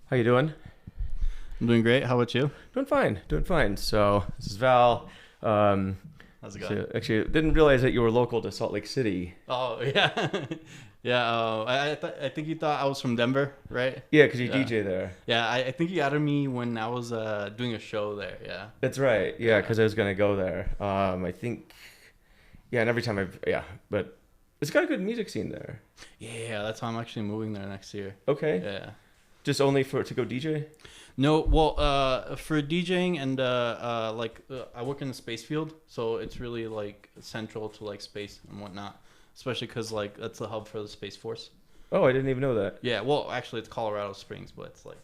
How you doing? I'm doing great. How about you? Doing fine. Doing fine. So this is Val. Um, How's it going? actually, didn't realize that you were local to Salt Lake City. Oh yeah, yeah. I think you thought I was from Denver, right? Yeah, because you Yeah, DJ there. yeah. I think you added me when I was doing a show there. Yeah, That's right. Yeah, yeah, because I was gonna go there. I think. Yeah, and every time but it's got a good music scene there. yeah. That's why I'm actually moving there next year. Okay. Yeah. Just only to go DJ. No, well, for DJing and I work in the space field, so it's really like central to like space and whatnot, especially because like that's the hub for the Space Force. Oh, I didn't even know that. Yeah, well, actually, it's Colorado Springs, but it's like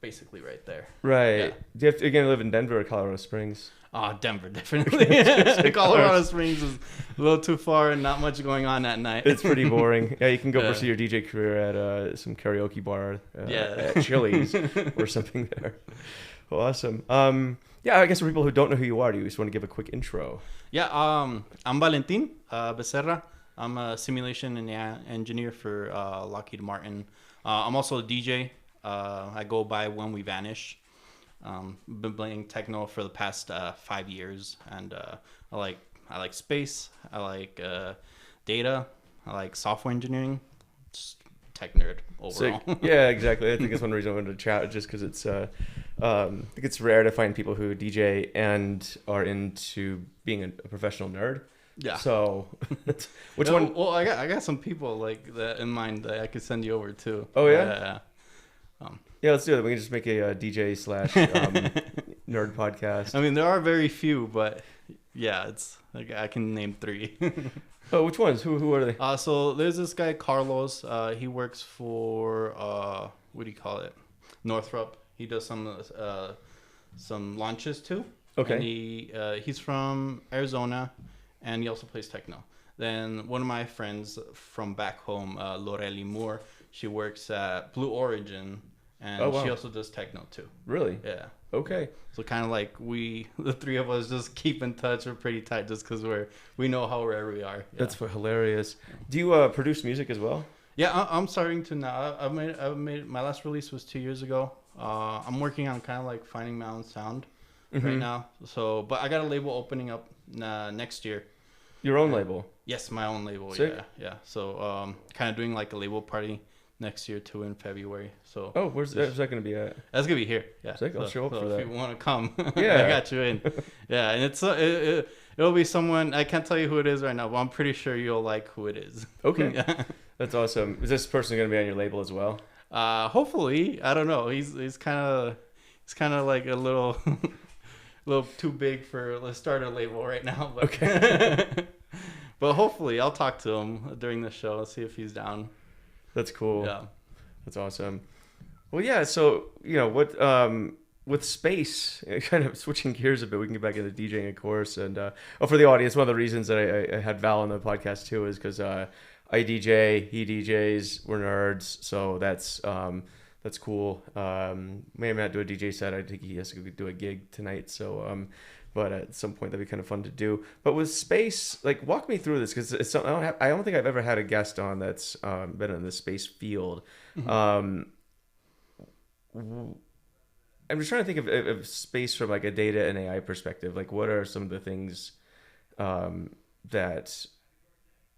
basically right there. Yeah. Right. Do you have to again live in Denver or Colorado Springs? Denver, definitely. Colorado Springs is a little too far and not much going on at night. It's pretty boring. Yeah, you can go Yeah. pursue your DJ career at some karaoke bar Yeah. at Chili's or something there. Awesome. Yeah, I guess for people who don't know who you are, do you just want to give a quick intro? Yeah, I'm Valentin Becerra. I'm a simulation and engineer for Lockheed Martin. I'm also a DJ. I go by When We Vanish. Been playing techno for the past 5 years, and I like space. I like data. I like software engineering. Just tech nerd overall. Sick. Yeah, exactly. I think that's one reason I wanted to chat, just because I think it's rare to find people who DJ and are into being a professional nerd. Yeah. So, which No, one? Well, I got some people like that in mind that I could send you over to. Oh, yeah? Yeah. Yeah, let's do it. We can just make a DJ slash nerd podcast. I mean, there are very few, but yeah, it's like I can name 3. Oh, which ones? Who are they? So there's this guy Carlos. He works for what do you call it? Northrop. He does some launches too. Okay. And he's from Arizona, and he also plays techno. Then one of my friends from back home, Lorelli Moore, she works at Blue Origin, and Oh, wow. she also does techno too. Really? Yeah. Okay. So kind of like the 3 of us just keep in touch. We're pretty tight just because we know how rare we are. Yeah. That's hilarious. Do you produce music as well? Yeah, I'm starting to now. I've made my last release was 2 years ago. I'm working on kind of like finding my own sound right now. So, but I got a label opening up next year. Your own label? Yes, my own label. Sick. Yeah. So, kind of doing like a label party next year too in February. So. Oh, where's that going to be at? That's gonna be here. Yeah. Sick, I'll show up for that. If you want to come, Yeah. I got you in. Yeah, and it'll be someone I can't tell you who it is right now, but I'm pretty sure you'll like who it is. Okay. Yeah. That's awesome. Is this person going to be on your label as well? Hopefully, I don't know. He's kind of like a little too big for let's start a label right now. But Okay. but hopefully, I'll talk to him during the show. See if he's down. That's cool. Yeah. That's awesome. Well, yeah. So what with space, kind of switching gears a bit, we can get back into DJing, of course. And for the audience, one of the reasons that I had Val on the podcast too is because I DJ, he DJs, we're nerds, so that's cool. May or may not do a DJ set. I think he has to do a gig tonight, so but at some point that'd be kind of fun to do. But with space, like, walk me through this, because it's I don't think I've ever had a guest on that's been in the space field. Mm-hmm. I'm just trying to think of space from like a data and AI perspective. Like, what are some of the things that,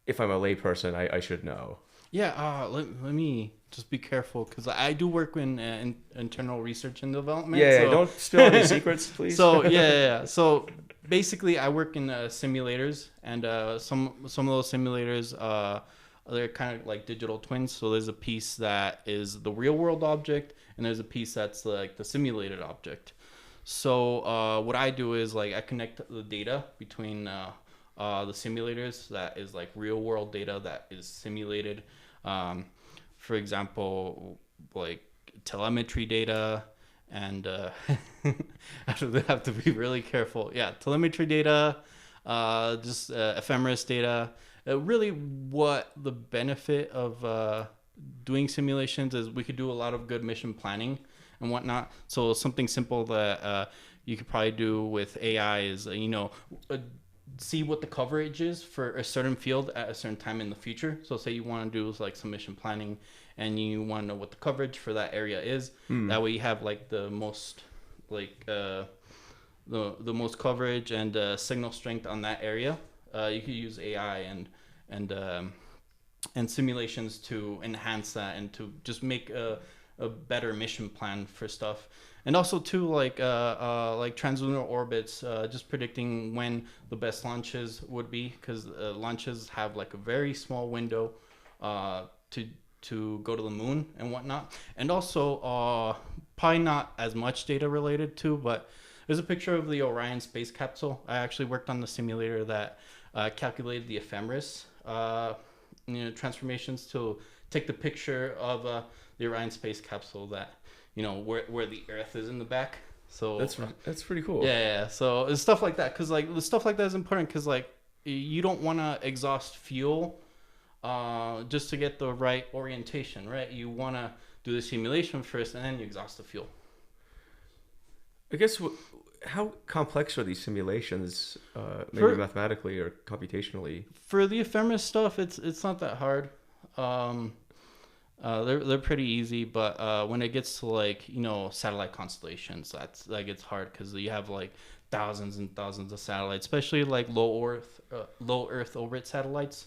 if I'm a layperson, I should know? Yeah, let me just be careful because I do work in internal research and development. Yeah, so, don't spill any secrets, please. So yeah. So basically, I work in simulators, and some of those simulators, they're kind of like digital twins. So there's a piece that is the real world object, and there's a piece that's like the simulated object. So what I do is like I connect the data between the simulators that is like real world data that is simulated. For example, like telemetry data, and I have to be really careful. Yeah, telemetry data, just ephemeris data. Really, what the benefit of doing simulations is we could do a lot of good mission planning and whatnot. So something simple that you could probably do with AI is, see what the coverage is for a certain field at a certain time in the future. So say you want to do like some mission planning and you want to know what the coverage for that area is. That way you have like the most the most coverage and signal strength on that area. You could use AI and simulations to enhance that and to just make a better mission plan for stuff. And also too, like translunar orbits, just predicting when the best launches would be, because launches have like a very small window to go to the moon and whatnot. And also probably not as much data related to, but there's a picture of the Orion space capsule. I actually worked on the simulator that calculated the ephemeris transformations to take the picture of the Orion space capsule that, where the Earth is in the back. So that's pretty cool. Yeah. So it's stuff like that, because like the stuff like that is important, because like you don't want to exhaust fuel just to get the right orientation, right? You want to do the simulation first, and then you exhaust the fuel. I guess how complex are these simulations, maybe mathematically or computationally? For the ephemeris stuff, it's not that hard. They're pretty easy, but when it gets to like satellite constellations, that gets hard, because you have like thousands and thousands of satellites, especially like low Earth orbit satellites.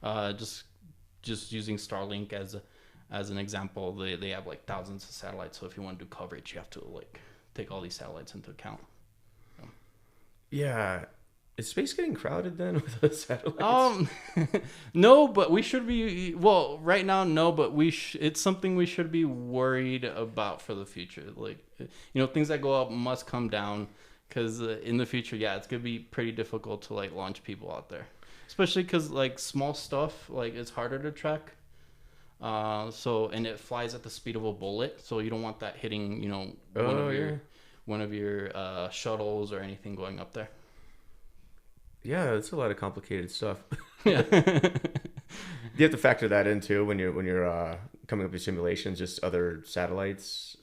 Just using Starlink as an example, they have like thousands of satellites. So if you want to do coverage, you have to like take all these satellites into account. Yeah. Is space getting crowded then with the satellites? No, but we should be. Well, right now, no, but it's something we should be worried about for the future. Like, things that go up must come down, because in the future, it's gonna be pretty difficult to like launch people out there, especially because like small stuff, like it's harder to track. And it flies at the speed of a bullet, so you don't want that hitting one of your shuttles or anything going up there. Yeah, it's a lot of complicated stuff. Yeah. You have to factor that into when you're coming up with simulations, just other satellites.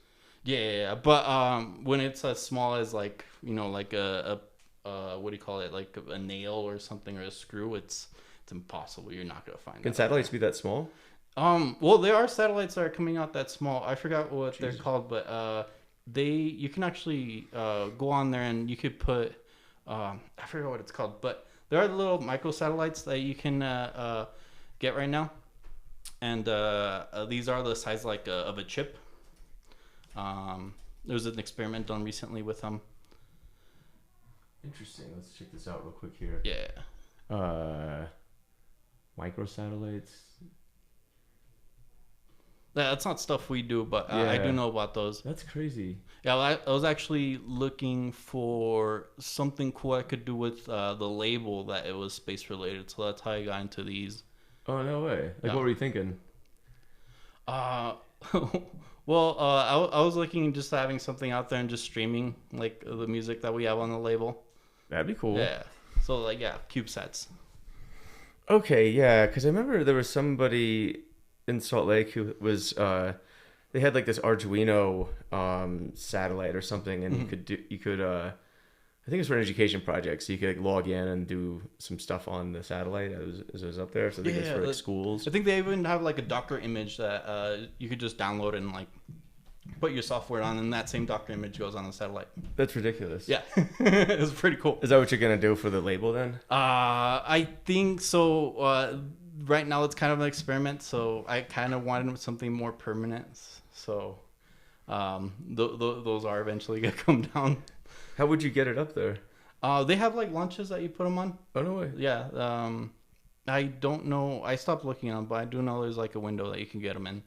Yeah. But when it's as small as like like a what do you call it, like a nail or something, or a screw, it's impossible. You're not gonna find. Can satellites be that small? Well, there are satellites that are coming out that small. I forgot what they're called, but you can actually go on there and you could put. I forget what it's called, but there are little microsatellites that you can get right now, and these are the size like of a chip. There was an experiment done recently with them. Interesting. Let's check this out real quick here. Yeah. Microsatellites. That's not stuff we do, but I do know about those. That's crazy. Yeah, I was actually looking for something cool I could do with the label that it was space related, so that's how I got into these. Oh, no way. What were you thinking? Well, I was looking just having something out there and just streaming like the music that we have on the label. That'd be cool. Yeah. So like CubeSats. Okay, yeah, because I remember there was somebody in Salt Lake who was they had like this Arduino satellite or something, and you could I think it was for an education project, so you could like, log in and do some stuff on the satellite as it was up there. So I think it's for like, schools. I think they even have like a Docker image that you could just download and like put your software on, and that same Docker image goes on the satellite. That's ridiculous. Yeah. It was pretty cool. Is that what you're gonna do for the label then? I think so. Right now it's kind of an experiment, so I kind of wanted something more permanent. So those are eventually gonna come down. How would you get it up there? They have like launches that you put them on. Oh, no way. Yeah. I don't know. I stopped looking on, but I do know there's like a window that you can get them in.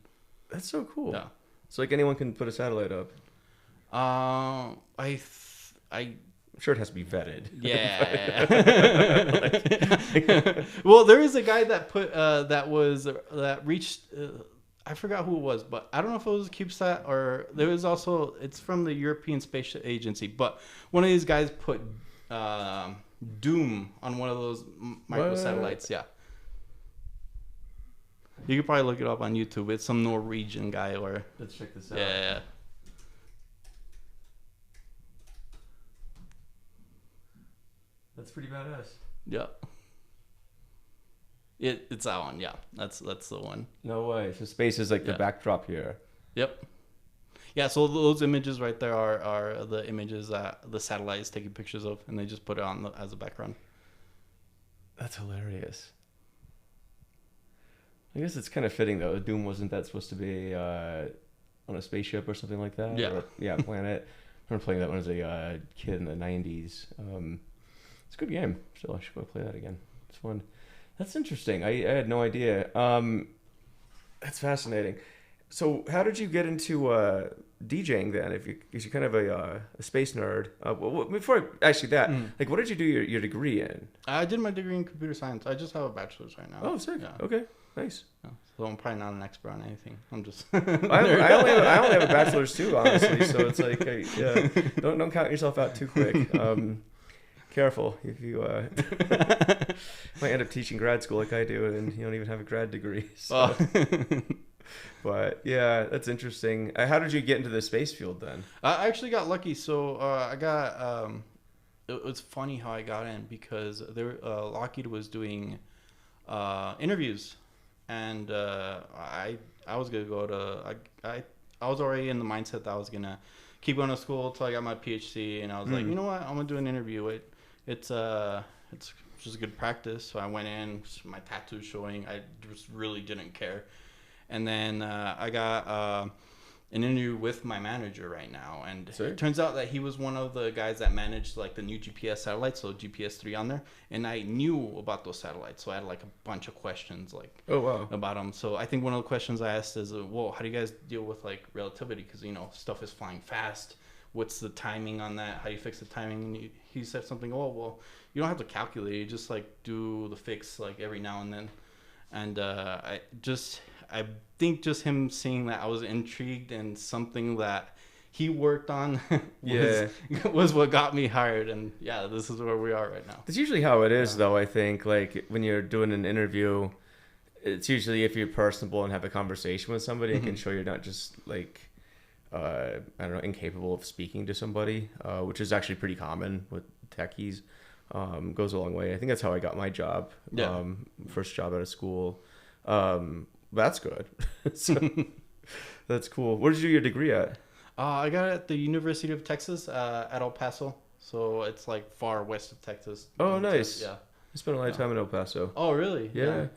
That's so cool. Yeah. So like anyone can put a satellite up. I'm sure it has to be vetted. Yeah. Well, there is a guy that put that reached. I forgot who it was, but I don't know if it was a CubeSat or there was also. It's from the European Space Agency, but one of these guys put Doom on one of those microsatellites. Yeah. You could probably look it up on YouTube. It's some Norwegian guy or. Let's check this out. Yeah. That's pretty badass. Yeah. It's that one. Yeah, that's the one. No way. So space is like the Yeah. backdrop here. Yep. Yeah, so those images right there are the images that the satellite is taking pictures of, and they just put it on as a background. That's hilarious. I guess it's kind of fitting though. Doom wasn't that supposed to be on a spaceship or something like that? Yeah. Or, yeah, planet. I remember playing that when I was a kid in the 90s. It's a good game. Still, I should go play that again. It's fun. That's interesting. I had no idea. That's fascinating. So, how did you get into DJing then? Because you're kind of a space nerd. Before actually that, like, what did you do your degree in? I did my degree in computer science. I just have a bachelor's right now. Oh, sick. Yeah. Okay, nice. Yeah. So I'm probably not an expert on anything. I'm just. I only have a bachelor's too, honestly. So it's like, yeah, don't count yourself out too quick. Careful if you might end up teaching grad school like I do, and you don't even have a grad degree. So. But yeah, that's interesting. How did you get into the space field then? I actually got lucky. So I got. It was funny how I got in because Lockheed was doing interviews, and I was gonna go to I was already in the mindset that I was gonna keep going to school till I got my PhD, and I was like, you know what, I'm gonna do an interview. It's just good practice. So I went in, my tattoo showing. I just really didn't care. And then I got an interview with my manager right now, and it turns out that he was one of the guys that managed like the new GPS satellites, so GPS-3 on there, and I knew about those satellites, so I had like a bunch of questions like about them. So I think one of the questions I asked is, well, how do you guys deal with like relativity? Because stuff is flying fast. What's the timing on that? How do you fix the timing? And he said something. Oh, well, you don't have to calculate. You just like do the fix like every now and then, and I think just him seeing that I was intrigued and something that he worked on was what got me hired. And yeah, this is where we are right now. That's usually how it is, though. I think like when you're doing an interview, it's usually if you're personable and have a conversation with somebody, it can show you're not just like I don't know, incapable of speaking to somebody, which is actually pretty common with techies. Goes a long way. I think that's how I got my job. Yeah. First job out of school. That's good. So, that's cool. Where did you do your degree at? I got it at the University of Texas at El Paso. So it's like far west of Texas. Oh, nice. Yeah. I spent a lot of time in El Paso. Oh, really? Yeah.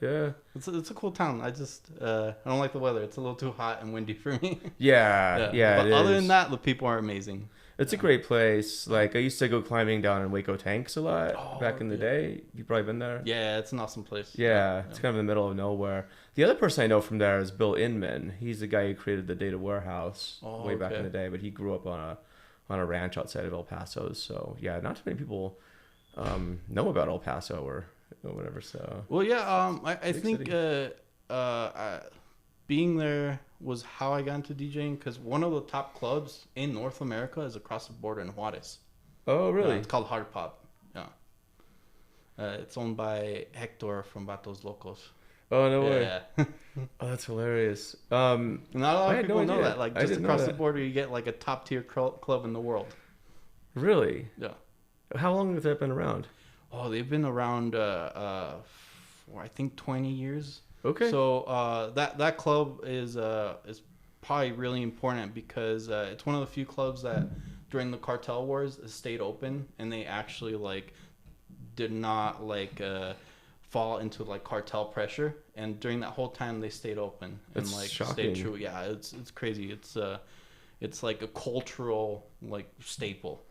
It's a cool town. I just I don't like the weather. It's a little too hot and windy for me. Yeah. But other than that, the people are amazing. It's a great place. Like I used to go climbing down in Waco Tanks a lot back in the day. You've probably been there. Yeah, it's an awesome place. Yeah, it's kind of in the middle of nowhere. The other person I know from there is Bill Inman. He's the guy who created the data warehouse way back in the day, but he grew up on a ranch outside of El Paso. So yeah, not too many people know about El Paso or whatever. So well, yeah, I think being there was how I got into DJing, because one of the top clubs in North America is across the border in Juarez. Oh, really? It's called Hard Pop. Yeah. It's owned by Hector from Vatos Locos. Oh, no way. Yeah. Oh, that's hilarious. Not a lot of people know that. Like, I just didn't across know the that. border, you get like a top tier club in the world. Really? Yeah. How long has that been around? Oh, they've been around for I think 20 years. Okay. So that club is probably really important because it's one of the few clubs that during the cartel wars stayed open, and they actually like did not like fall into like cartel pressure, and during that whole time they stayed open and That's like shocking. stayed true. Yeah, it's crazy. It's like a cultural like staple.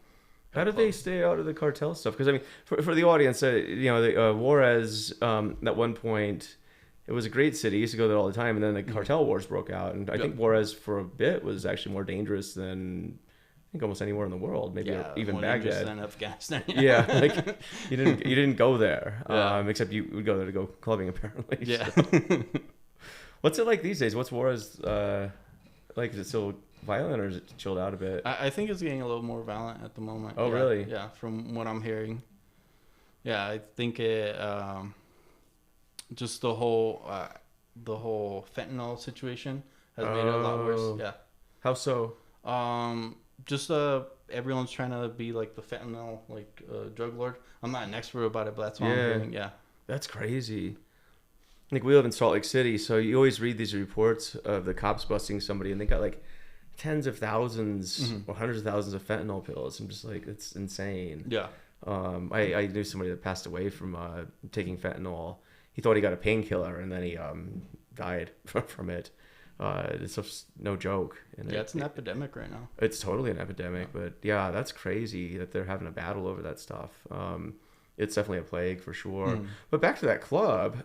How did they stay out of the cartel stuff? Because I mean, for the audience, Juarez at one point, it was a great city. I used to go there all the time, and then the cartel wars broke out, and I think Juarez for a bit was actually more dangerous than I think almost anywhere in the world, maybe even more dangerous Baghdad. than Afghanistan. Yeah, like you didn't go there, Yeah. except you would go there to go clubbing apparently. Yeah. So. What's it like these days? What's Juarez like? Is it still violent or is it chilled out a bit? I think it's getting a little more violent at the moment. Oh, Yeah, really? Yeah, from what I'm hearing. Yeah, I think it just the whole fentanyl situation has made it a lot worse. Yeah. How so? Just everyone's trying to be like the fentanyl drug lord. I'm not an expert about it, but that's what I'm hearing. Yeah. That's crazy. like we live in Salt Lake City, so you always read these reports of the cops busting somebody, and they got like tens of thousands or hundreds of thousands of fentanyl pills. I'm just like, it's insane. Yeah. I knew somebody that passed away from taking fentanyl. He thought he got a painkiller, and then he died from it. It's just no joke. And Yeah, it's an epidemic right now. It's totally an epidemic, but yeah, that's crazy that they're having a battle over that stuff. It's definitely a plague for sure. But back to that club,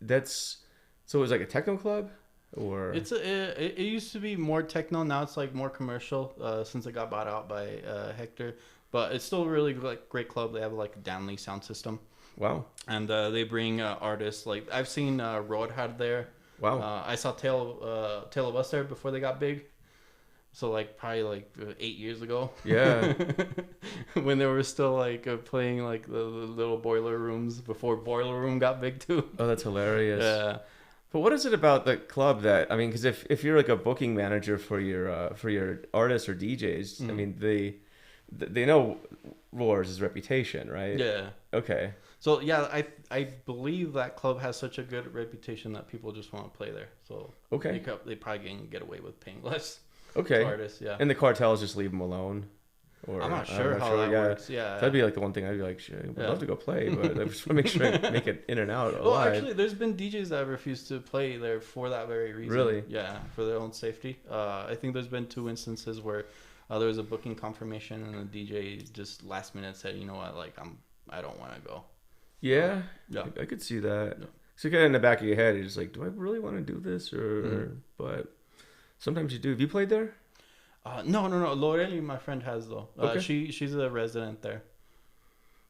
that's so it was like a techno club, or it used to be more techno. Now it's like more commercial since it got bought out by Hector. But it's still a really like great club. They have like a Danley sound system. Wow. And they bring artists like I've seen Roadhead there. Wow. I saw Tale of Us there before they got big. So like probably like 8 years ago. Yeah. When they were still like playing like the little boiler rooms before Boiler Room got big too. Oh, that's hilarious. Yeah. But what is it about the club that, I mean, because if you're like a booking manager for your artists or DJs, I mean they know Roar's reputation, right? Yeah. Okay. So yeah, I believe that club has such a good reputation that people just want to play there. So okay, they probably can get away with paying less. Okay. Artists, yeah. And the cartels just leave them alone. Or I'm not sure how that works. Yeah. That'd be like the one thing I'd be like, sure, I'd love to go play, but I just want to make sure I make it in and out alive. Well, actually, there's been DJs that refused to play there for that very reason. Really? Yeah, for their own safety. I think there's been 2 instances where there was a booking confirmation and the DJ just last minute said, you know what, like I don't want to go. Yeah. Yeah. I could see that. Yeah. So kind of in the back of your head, you're just like, do I really want to do this? But sometimes you do. Have you played there? No. Lorelli, my friend, has though. Okay. She's a resident there.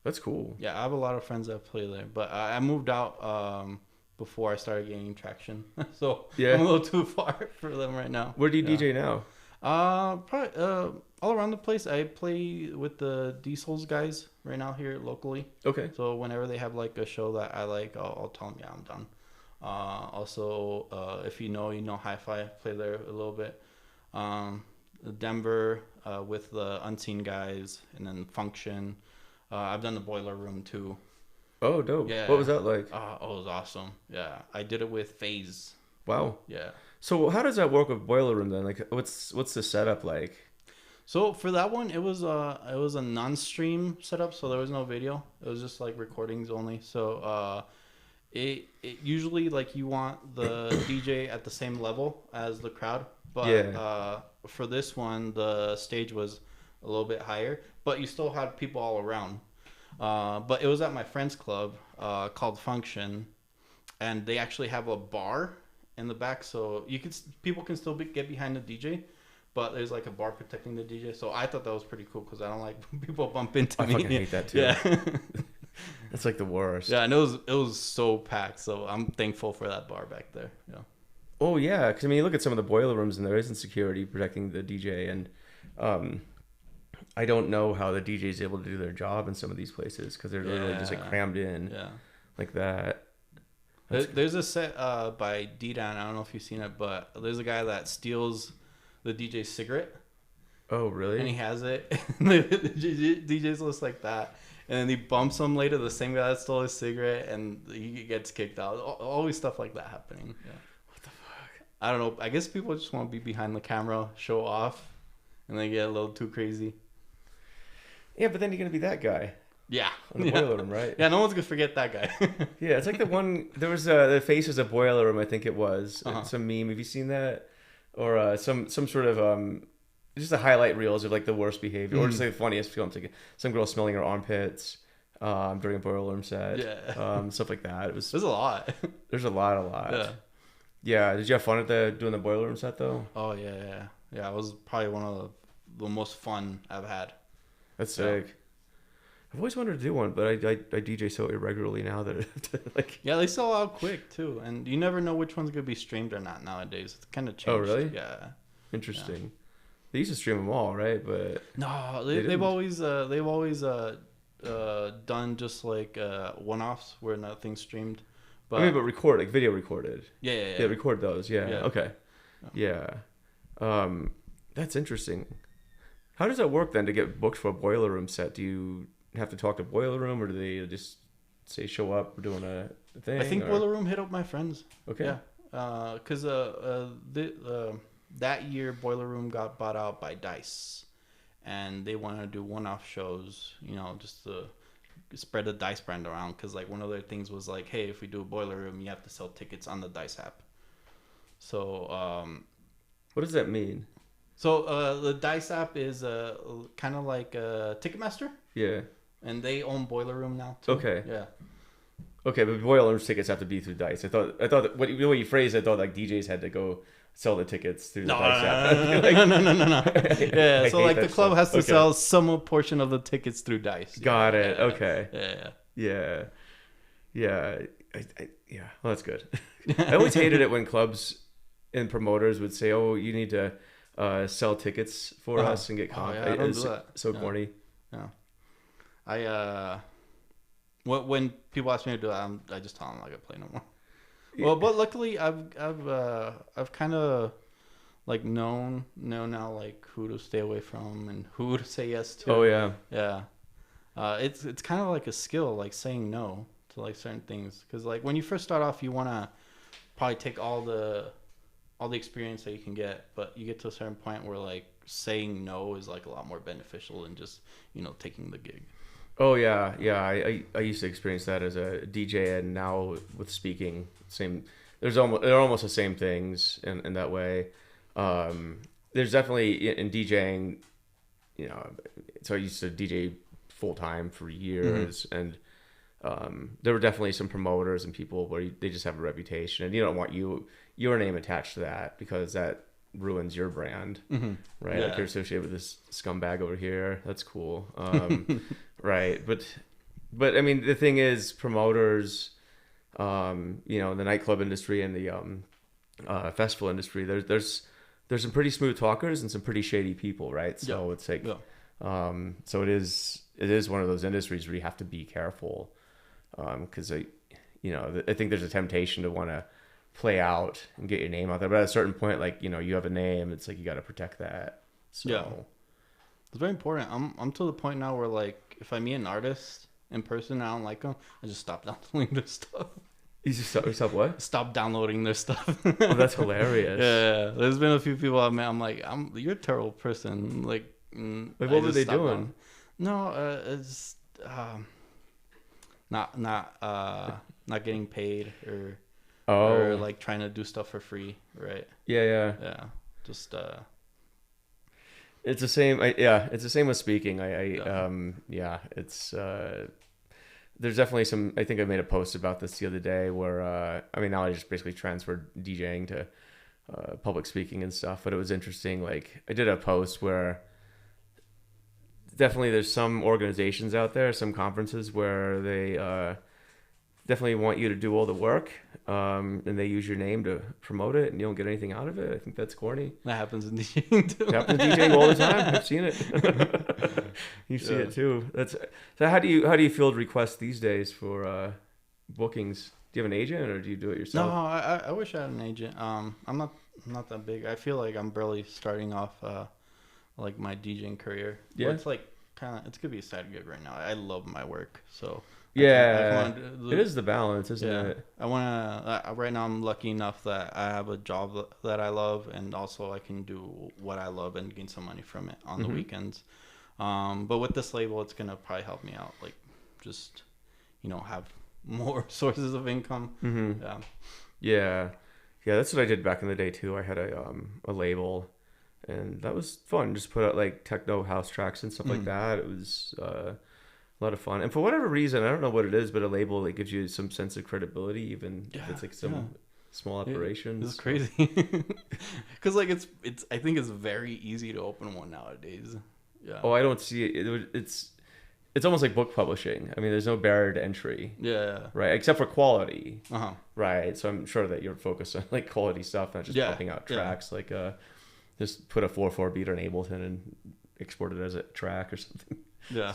That's cool. Yeah, I have a lot of friends that play there, but I moved out before I started gaining traction, so Yeah. I'm a little too far for them right now. Where do you DJ now? Probably all around the place. I play with the D-Souls guys right now here locally. Okay. So whenever they have like a show that I like, I'll tell them, yeah, I'm done. Also, if you know Hi-Fi, play there a little bit. Denver with the Unseen guys, and then Function. I've done the Boiler Room too. Oh, dope. Yeah. What was that like? It was awesome. Yeah, I did it with FaZe. Wow. Yeah. So how does that work with Boiler Room then? Like, what's the setup like? So for that one, it was a non-stream setup, so there was no video. It was just like recordings only. So it usually like you want the DJ at the same level as the crowd, but for this one, the stage was a little bit higher, but you still had people all around. But it was at my friend's club called Function, and they actually have a bar in the back, so people can still get behind the DJ, but there's like a bar protecting the DJ. So I thought that was pretty cool because I don't like people bump into me. I fucking hate that too. Yeah. It's like the worst. Yeah, and it was so packed, so I'm thankful for that bar back there. Yeah. Oh yeah, because I mean, you look at some of the boiler rooms, and there isn't security protecting the DJ, and I don't know how the DJ is able to do their job in some of these places because they're literally just like crammed in, like that. There's a set by D-Dan. I don't know if you've seen it, but there's a guy that steals the DJ's cigarette. Oh really? And he has it. The DJ's looks like that. And then he bumps him later, the same guy that stole his cigarette, and he gets kicked out. Always stuff like that happening. Yeah. What the fuck? I don't know. I guess people just want to be behind the camera, show off, and they get a little too crazy. Yeah, but then you're gonna be that guy. Yeah. On the boiler room, right? Yeah, no one's gonna forget that guy. Yeah, it's like the one. There was the Faces of Boiler Room, I think it was. Some meme. Have you seen that? Or some sort of just the highlight reels of like the worst behavior, or just like the funniest films, like some girl smelling her armpits during a boiler room set. Yeah. Stuff like that. There's a lot. There's a lot. Yeah. Yeah. Did you have fun at doing the boiler room set though? Oh yeah. It was probably one of the most fun I've had. That's sick. I've always wanted to do one, but I DJ so irregularly now that like. Yeah, they sell out quick too, and you never know which one's gonna be streamed or not nowadays. It's kind of changed. Oh really? Yeah. Interesting. Yeah. They used to stream them all, right? But no, they've always done just like one-offs where nothing's streamed. But I mean, but record, like video recorded. Yeah. Yeah, record those. Yeah. Yeah. Okay. Yeah. That's interesting. How does that work then to get booked for a boiler room set? Do you have to talk to boiler room, or do they just say show up, we're doing a thing? I think or? Boiler Room hit up my friends. Okay. Yeah. Because that year Boiler Room got bought out by Dice, and they wanted to do one-off shows, just to spread the Dice brand around. Because like one of their things was like, hey, if we do a Boiler Room, you have to sell tickets on the Dice app. So what does that mean? So the Dice app is kind of like Ticketmaster. Yeah. And they own Boiler Room now too. Okay. Yeah. Okay, but Boiler Room tickets have to be through Dice. I thought that the way you phrased it, I thought like DJs had to go sell the tickets through the Dice app. No. Yeah, so like the club stuff. has to sell some portion of the tickets through Dice. Got it. Yeah. Okay. Yeah. Yeah. Yeah. Well, that's good. I always hated it when clubs and promoters would say, "Oh, you need to sell tickets for us and get comp." Yeah, I don't do that. So corny. Yeah. When people ask me to do it, I just tell them I'm not gonna play no more. Well, but luckily I've kind of like know now like who to stay away from and who to say yes to. Oh yeah. Yeah. It's kind of like a skill, like saying no to like certain things, because like when you first start off, you want to probably take all the experience that you can get, but you get to a certain point where like saying no is like a lot more beneficial than just taking the gig. Oh yeah. I used to experience that as a DJ, and now with speaking, same. They're almost the same things in that way. There's definitely in DJing, so I used to DJ full time for years, and there were definitely some promoters and people where they just have a reputation, and you don't want your name attached to that, because that ruins your brand, right? Yeah. Like you're associated with this scumbag over here. That's cool, right? But I mean, the thing is, promoters, in the nightclub industry and the festival industry, there's some pretty smooth talkers and some pretty shady people, right? So it's like, so it is one of those industries where you have to be careful, because I think there's a temptation to want to play out and get your name out there, but at a certain point, like you have a name, it's like you got to protect that. So it's very important. I'm to the point now where like if I meet an artist in person and I don't like them, I just stop downloading their stuff. You just stop what? Stop downloading their stuff. Oh, that's hilarious. Yeah, there's been a few people I've met. I'm like, you're a terrible person. Like what were they doing? No, it's not getting paid or like trying to do stuff for free, right? Yeah. Just it's the same. It's the same with speaking. It's there's definitely some. I think I made a post about this the other day where now I just basically transferred DJing to public speaking and stuff. But it was interesting. Like I did a post where definitely there's some organizations out there, some conferences where they definitely want you to do all the work, and they use your name to promote it, and you don't get anything out of it. I think that's corny. That happens in DJing too. It happens in DJing all the time. I've seen it. You see it too. So how do you field requests these days for bookings? Do you have an agent, or do you do it yourself? No, I wish I had an agent. I'm not that big. I feel like I'm barely starting off like my DJing career. Yeah, it's like it's gonna be a side gig right now. I love my work, so yeah, it is the balance, isn't it? I want to. Right now, I'm lucky enough that I have a job that I love, and also I can do what I love and gain some money from it on the weekends. But with this label, it's gonna probably help me out, like just have more sources of income. Yeah. That's what I did back in the day too. I had a label, and that was fun. Just put out like techno house tracks and stuff like that. It was a lot of fun. And for whatever reason, I don't know what it is, but a label that gives you some sense of credibility, even if it's like some small operations. It's crazy. Because like it's I think it's very easy to open one nowadays. Yeah. Oh, I don't see it. It's almost like book publishing. I mean, there's no barrier to entry. Yeah. Right, except for quality. Uh-huh. Right. So I'm sure that you're focused on like quality stuff, not just pumping out tracks. Like just put a 4/4 beat on Ableton and export it as a track or something. Yeah.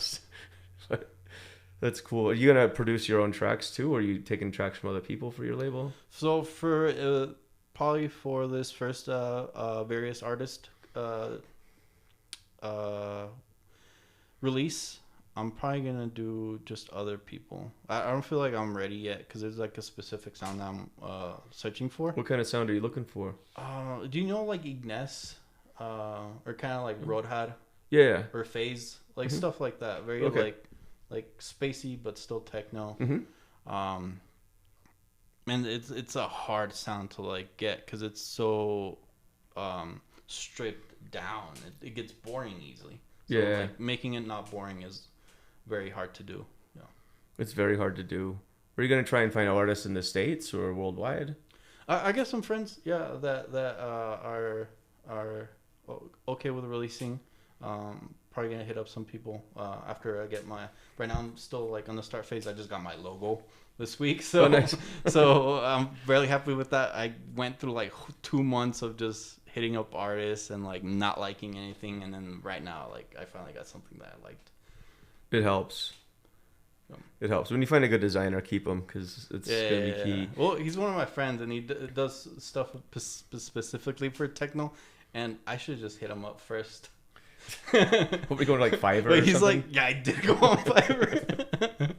That's cool. Are you gonna produce your own tracks too, or are you taking tracks from other people for your label? So for probably for this first various artist release, I'm probably gonna do just other people. I don't feel like I'm ready yet because there's like a specific sound that I'm searching for. What kind of sound are you looking for? Do you know like Ignis, or kind of like Roadhead Yeah. or Phase, like Mhm. stuff like that. Very Okay. like spacey but still techno. Mm-hmm. Um, and it's a hard sound to like get because it's so stripped down. It gets boring easily. So Yeah. like making it not boring is very hard to do. Yeah. It's very hard to do. Are you gonna try and find artists in the States or worldwide? I got some friends, yeah, that are okay with releasing. Probably gonna hit up some people after I get my. Right now, I'm still like on the start phase. I just got my logo this week, so Oh, nice. so I'm really happy with that. I went through like 2 months of just hitting up artists and like not liking anything, and then right now, like I finally got something that I liked. It helps. It helps when you find a good designer. Keep them because it's gonna be key. Well, he's one of my friends, and he does stuff specifically for techno, and I should just hit him up first. Hope we go to like Fiverr. But or he's something. like, yeah, I did go on Fiverr.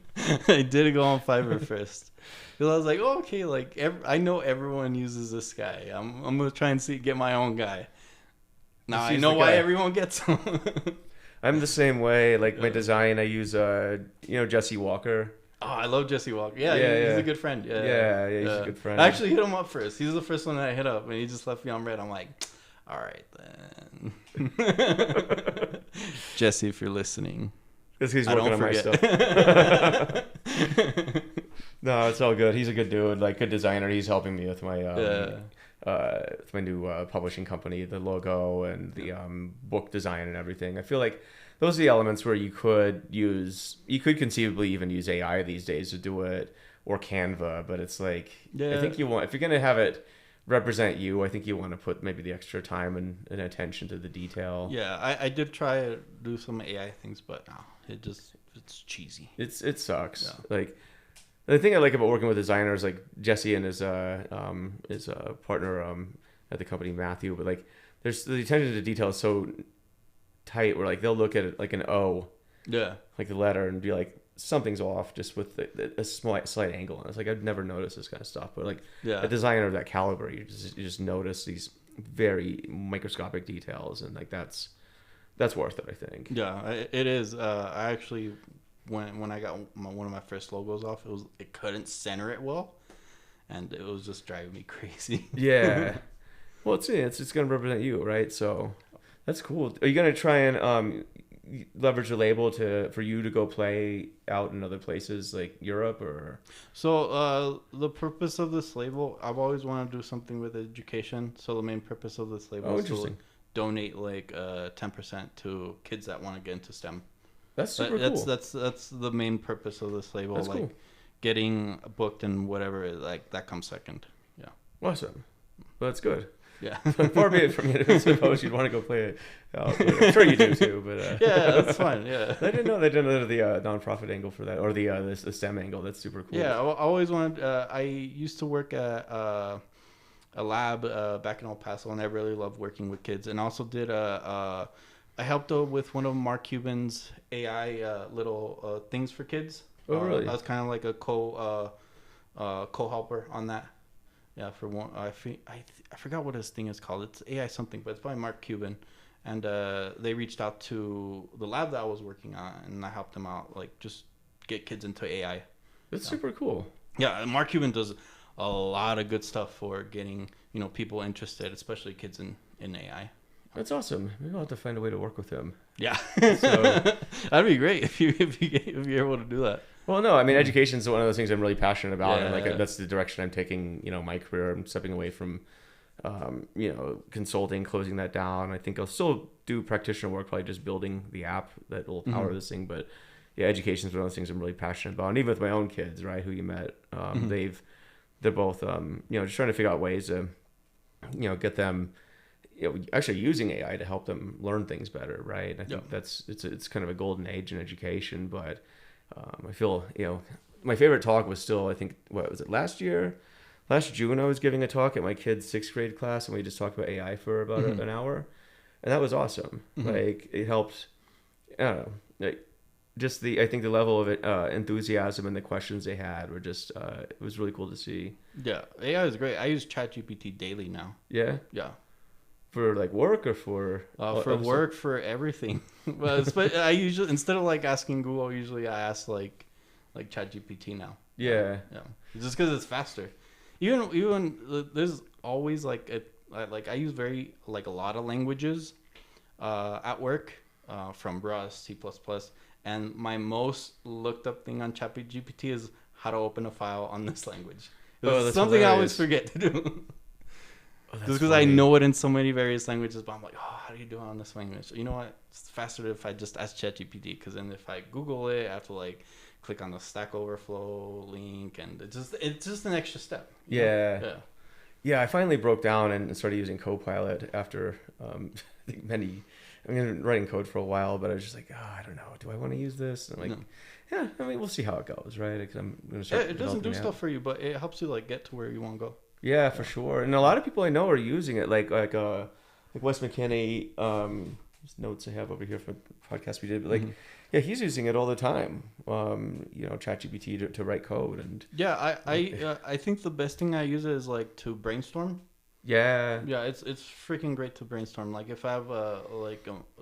I did go on Fiverr first. Because I was like, oh, okay, like I know everyone uses this guy. I'm gonna try and get my own guy. Now Just I use know the why guy. everyone gets him. I'm the same way. Like my design, I use Jesse Walker. Oh, I love Jesse Walker. Yeah, Yeah, he's yeah. a good friend. Yeah, Yeah, he's a good friend. I actually hit him up first. He's the first one that I hit up, and he just left me on red. I'm like, all right then. Jesse, if you're listening, Because he's I working don't on my forget. stuff. No, it's all good. He's a good dude, like good designer. He's helping me with my with my new publishing company, the logo and the book design and everything. I feel like those are the elements where you could conceivably even use AI these days to do it, or Canva. But it's like I think if you're gonna have it represent you, I think you want to put maybe the extra time and attention to the detail. Yeah, I did try to do some AI things, but no, it's cheesy. It sucks. Yeah. Like the thing I like about working with designers like Jesse and his partner at the company Matthew, but like there's the attention to detail is so tight where like they'll look at it like an O, Yeah. like the letter, and be like something's off just with a slight angle. And it's like I'd never noticed this kind of stuff, but like a designer of that caliber, you just notice these very microscopic details, and like that's worth it, I think. Yeah, it is. I actually when I got one of my first logos off, it couldn't center it well, and it was just driving me crazy. Yeah. Well, it's gonna represent you, right? So that's cool. Are you gonna try and leverage the label for you to go play out in other places like Europe or? So the purpose of this label, I've always wanted to do something with education. So the main purpose of this label is to donate like 10% to kids that want to get into STEM. That's super cool. That's the main purpose of this label. That's like cool. Getting booked and whatever, like that comes second. Yeah. Awesome. Well, that's good. Yeah. Far be it from you to suppose you'd want to go play it. I'm sure you do too, but yeah, that's fine. Yeah. I didn't know they did the nonprofit angle for that, or the STEM angle. That's super cool. Yeah, I always wanted. I used to work at a lab back in El Paso, and I really loved working with kids. And also did I helped with one of Mark Cuban's AI little things for kids. Oh, really? I was kind of like a co-helper on that. Yeah, for one, I forgot what his thing is called. It's AI something, but it's by Mark Cuban, and they reached out to the lab that I was working on, and I helped them out, like just get kids into AI. That's super cool. Yeah, Mark Cuban does a lot of good stuff for getting people interested, especially kids in AI. That's awesome. Maybe I'll have to find a way to work with him. Yeah, So, that'd be great if you're able to do that. well, no, I mean, education is one of those things I'm really passionate about, and Yeah. like that's the direction I'm taking. My career. I'm stepping away from, consulting, closing that down. I think I'll still do practitioner work, probably just building the app that will power this thing. But yeah, education is one of those things I'm really passionate about, and even with my own kids, right, who you met, they're both, just trying to figure out ways to, get them. Actually using AI to help them learn things better, right? I think it's kind of a golden age in education, but I feel my favorite talk was still, I think, what was it, last June I was giving a talk at my kid's 6th grade class, and we just talked about AI for about an hour, and that was awesome. Like it helped. I don't know. Like, I think the level of enthusiasm and the questions they had were just it was really cool to see. Yeah, AI is great. I use ChatGPT daily now. Yeah. Yeah. For like work or for work, for everything. But I usually, instead of like asking Google, usually I ask like ChatGPT now. Yeah. Yeah. Just because it's faster. Even there's always like I use a lot of languages at work, from Rust, C++, and my most looked up thing on ChatGPT is how to open a file on this language. It's something hilarious. I always forget to do. Just because I know it in so many various languages, but I'm like, oh, how do you do it on this language? You know what? It's faster if I just ask ChatGPT, because then if I Google it, I have to like click on the Stack Overflow link, and it's just an extra step. Yeah. Yeah, I finally broke down and started using Copilot after I think writing code for a while, but I was just like, I don't know, do I want to use this? And I'm like, yeah, I mean, we'll see how it goes, right? Because I'm gonna start. It doesn't do stuff for you, but it helps you like get to where you want to go. Yeah, for sure. And a lot of people I know are using it, like Wes McKinney. There's notes I have over here from the podcast we did, but yeah, he's using it all the time. ChatGPT to write code, and I think the best thing I use it is like to brainstorm. Yeah. Yeah, it's freaking great to brainstorm. Like if I have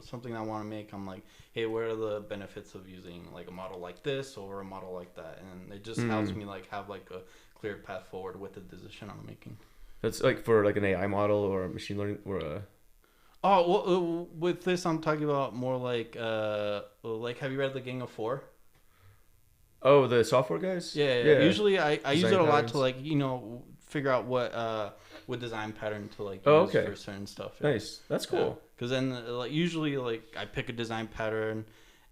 something I want to make, I'm like, hey, what are the benefits of using like a model like this or a model like that? And it just helps me like have like a clear path forward with the decision I'm making. That's like for like an AI model or a machine learning or a. Oh, well, with this I'm talking about more like have you read The Gang of Four? Oh, the software guys? Yeah. Usually I use it a lot to like, figure out what design pattern to like use for certain stuff. Yeah. Nice. That's cool. Because then usually like I pick a design pattern,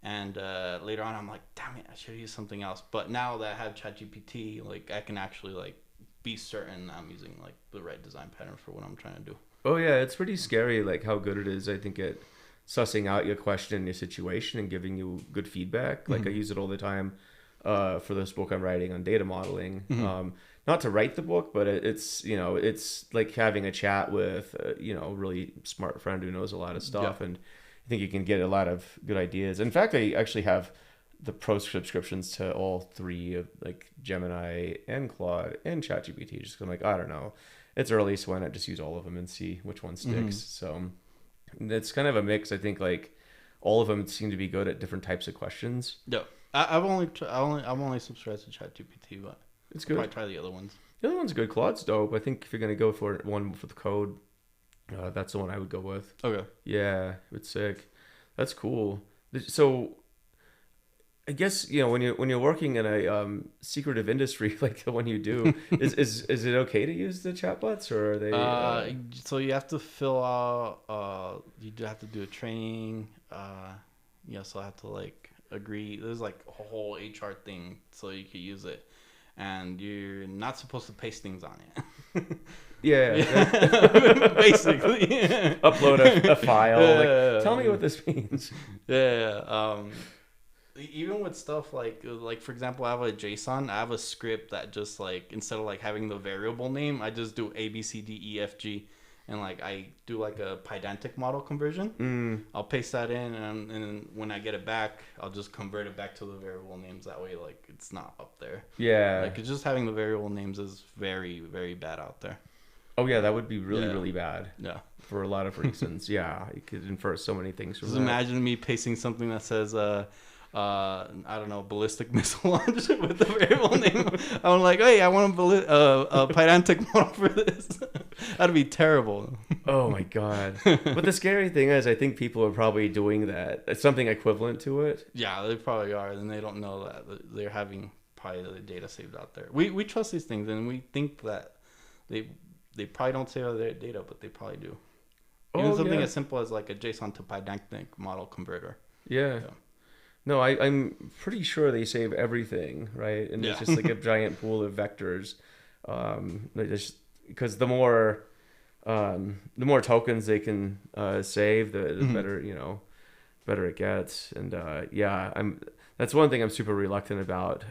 and later on I'm like, damn it, I should use something else. But now that I have ChatGPT, like I can actually like be certain I'm using like the right design pattern for what I'm trying to do. Oh yeah, it's pretty scary like how good it is, I think, at sussing out your question and your situation and giving you good feedback. Like I use it all the time for this book I'm writing on data modeling. Not to write the book, but it's like having a chat with a really smart friend who knows a lot of stuff, and I think you can get a lot of good ideas. In fact, I actually have the pro subscriptions to all three of like Gemini and Claude and ChatGPT, just because I'm like, I don't know, it's early, so why not just use all of them and see which one sticks. So it's kind of a mix. I think like all of them seem to be good at different types of questions. Yeah, I've only subscribed to ChatGPT, but it's good. I'll probably try the other ones. The other one's good. Claude's dope. I think if you're gonna go for one for the code, that's the one I would go with. Okay. Yeah, it's sick. That's cool. So, I guess when you're working in a secretive industry like the one you do, is it okay to use the chatbots, or are they? So you have to fill out. You do have to do a training. You also have to like agree. There's like a whole HR thing so you could use it. And you're not supposed to paste things on it. Yeah. Basically. Upload a file. Tell me what this means. Yeah. Even with stuff like for example, I have a JSON. I have a script that just like, instead of like having the variable name, I just do A, B, C, D, E, F, G. And like I do like a pedantic model conversion. I'll paste that in, and when I get it back, I'll just convert it back to the variable names. That way, like it's not up there. Yeah. Like just having the variable names is very, very bad out there. Oh yeah, that would be really bad. Yeah. For a lot of reasons. Yeah, you could infer so many things from that. Just imagine me pasting something that says I don't know, ballistic missile launch with the variable name. I'm like, hey, I want a pedantic model for this. That'd be terrible. Oh my god! But the scary thing is, I think people are probably doing that. It's something equivalent to it. Yeah, they probably are, and they don't know that they're having probably the data saved out there. We trust these things, and we think that they probably don't save their data, but they probably do. Even something as simple as like a JSON to pedantic model converter. Yeah. No, I'm pretty sure they save everything, right? And it's just like a giant pool of vectors. Because the more tokens they can save, the better better it gets. And that's one thing I'm super reluctant about.